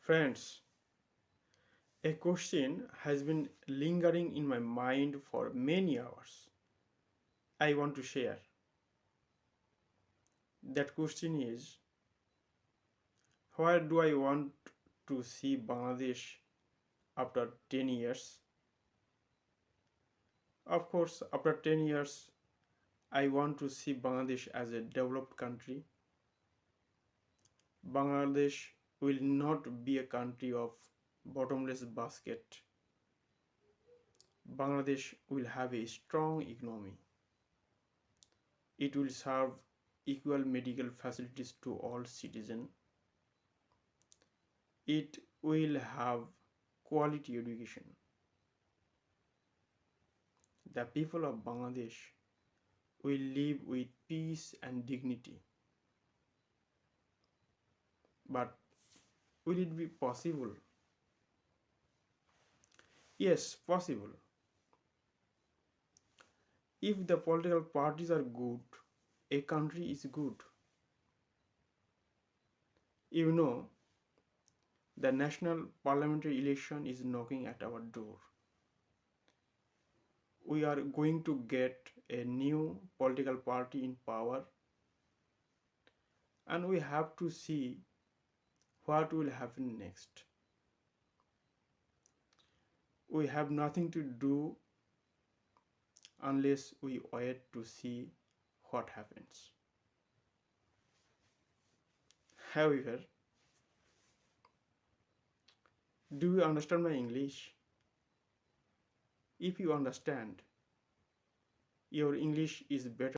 Friends, a question has been lingering in my mind for many hours. I want to share. That question is, where do I want to see Bangladesh after 10 years? Of course, after 10 years, I want to see Bangladesh as a developed country. Bangladesh will not be a country of bottomless basket. Bangladesh will have a strong economy. It will serve equal medical facilities to all citizens. It will have quality education. The people of Bangladesh will live with peace and dignity. But will it be possible? Yes, possible. If the political parties are good, a country is good. You know, the national parliamentary election is knocking at our door. We are going to get a new political party in power, and we have to see what will happen next. We have nothing to do unless we wait to see what happens. However, do you understand my English? If you understand, your English is better